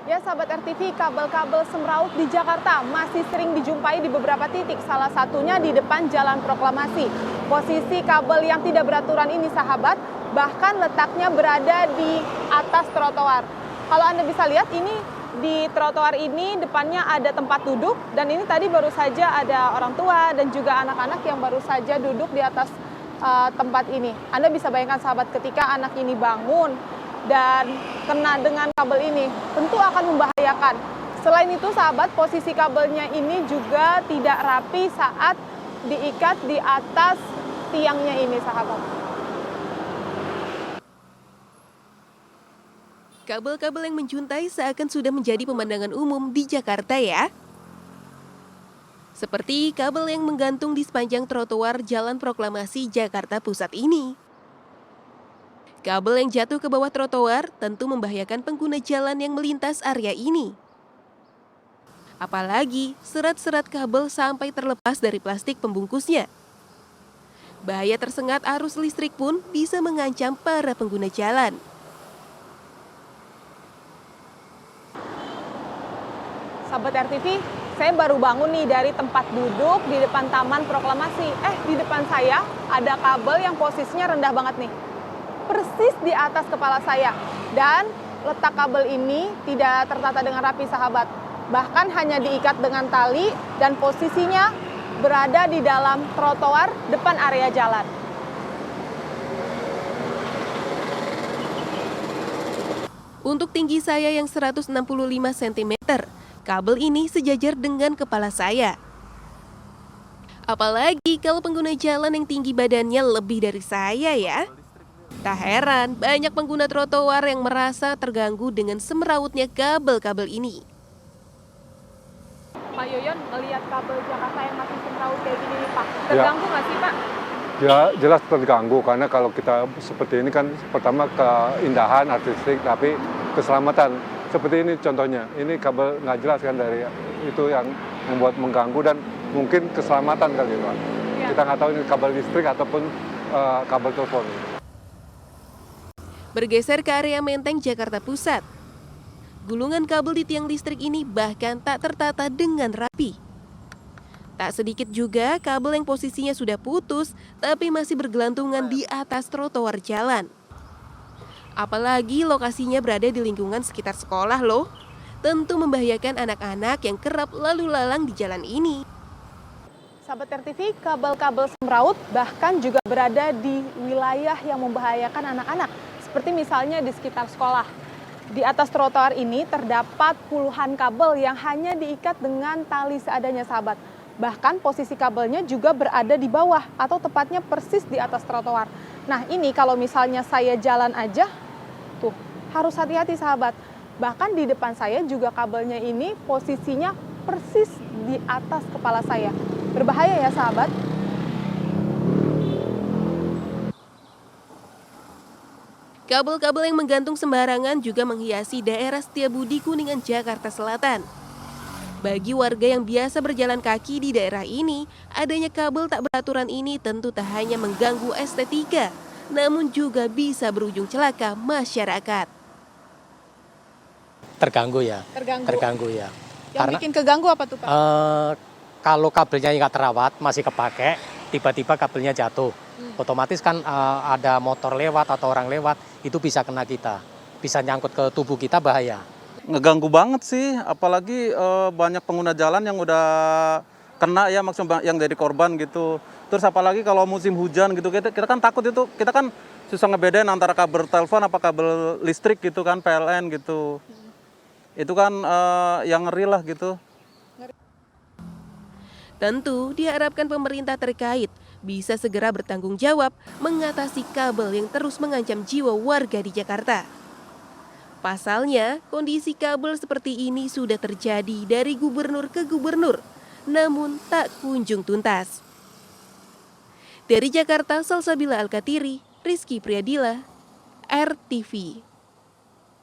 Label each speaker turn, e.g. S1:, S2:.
S1: Ya sahabat RTV, kabel-kabel semraut di Jakarta masih sering dijumpai di beberapa titik, salah satunya di depan Jalan Proklamasi. Posisi kabel yang tidak beraturan ini sahabat, bahkan letaknya berada di atas trotoar. Kalau Anda bisa lihat ini di trotoar ini depannya ada tempat duduk dan ini tadi baru saja ada orang tua dan juga anak-anak yang baru saja duduk di atas tempat ini. Anda bisa bayangkan sahabat ketika anak ini bangun dan kena dengan kabel ini, tentu akan membahayakan. Selain itu sahabat, posisi kabelnya ini juga tidak rapi saat diikat di atas tiangnya ini sahabat.
S2: Kabel-kabel yang menjuntai seakan sudah menjadi pemandangan umum di Jakarta ya. Seperti kabel yang menggantung di sepanjang trotoar Jalan Proklamasi Jakarta Pusat ini. Kabel yang jatuh ke bawah trotoar tentu membahayakan pengguna jalan yang melintas area ini. Apalagi serat-serat kabel sampai terlepas dari plastik pembungkusnya. Bahaya tersengat arus listrik pun bisa mengancam para pengguna jalan.
S1: Sahabat RTV, saya baru bangun nih dari tempat duduk di depan Taman Proklamasi. Di depan saya ada kabel yang posisinya rendah banget nih. Persis di atas kepala saya. Dan letak kabel ini tidak tertata dengan rapi sahabat. Bahkan hanya diikat dengan tali dan posisinya berada di dalam trotoar depan area jalan.
S2: Untuk tinggi saya yang 165 cm, kabel ini sejajar dengan kepala saya. Apalagi kalau pengguna jalan yang tinggi badannya lebih dari saya ya. Tak heran banyak pengguna trotoar yang merasa terganggu dengan semerautnya kabel-kabel ini.
S1: Pak Yoyon, melihat kabel Jakarta yang masih semraut kayak gini nih Pak, terganggu nggak sih Pak?
S3: Ya jelas terganggu karena kalau kita seperti ini kan pertama keindahan artistik tapi keselamatan. Seperti ini contohnya, ini kabel nggak jelas kan dari itu yang membuat mengganggu dan mungkin keselamatan kali Pak. Ya. Kita nggak tahu ini kabel listrik ataupun kabel telepon.
S2: Bergeser ke area Menteng, Jakarta Pusat. Gulungan kabel di tiang listrik ini bahkan tak tertata dengan rapi. Tak sedikit juga kabel yang posisinya sudah putus tapi masih bergelantungan di atas trotoar jalan. Apalagi lokasinya berada di lingkungan sekitar sekolah loh. Tentu membahayakan anak-anak yang kerap lalu lalang di jalan ini.
S1: Sahabat RTV, kabel-kabel semraut bahkan juga berada di wilayah yang membahayakan anak-anak. Seperti misalnya di sekitar sekolah. Di atas trotoar ini terdapat puluhan kabel yang hanya diikat dengan tali seadanya sahabat. Bahkan posisi kabelnya juga berada di bawah atau tepatnya persis di atas trotoar. Nah ini kalau misalnya saya jalan aja, tuh harus hati-hati sahabat. Bahkan di depan saya juga kabelnya ini posisinya persis di atas kepala saya. Berbahaya ya sahabat.
S2: Kabel-kabel yang menggantung sembarangan juga menghiasi daerah Setiabudi, Kuningan, Jakarta Selatan. Bagi warga yang biasa berjalan kaki di daerah ini, adanya kabel tak beraturan ini tentu tak hanya mengganggu estetika, namun juga bisa berujung celaka masyarakat.
S4: Terganggu ya.
S1: Terganggu
S4: Ya.
S1: Yang karena bikin keganggu apa tuh Pak?
S4: Kalau kabelnya nggak terawat, masih kepake, tiba-tiba kabelnya jatuh. Otomatis kan ada motor lewat atau orang lewat, itu bisa kena kita. Bisa nyangkut ke tubuh kita, bahaya.
S5: Ngeganggu banget sih, apalagi banyak pengguna jalan yang udah kena ya, maksudnya yang jadi korban gitu. Terus apalagi kalau musim hujan gitu, kita kan takut itu, kita kan susah ngebedain antara kabel telepon apa kabel listrik gitu kan, PLN gitu. Itu kan yang ngeri lah gitu.
S2: Tentu diharapkan pemerintah terkait bisa segera bertanggung jawab mengatasi kabel yang terus mengancam jiwa warga di Jakarta. Pasalnya, kondisi kabel seperti ini sudah terjadi dari gubernur ke gubernur, namun tak kunjung tuntas. Dari Jakarta, Salsabila Alkatiri, Rizky Priadila, RTV.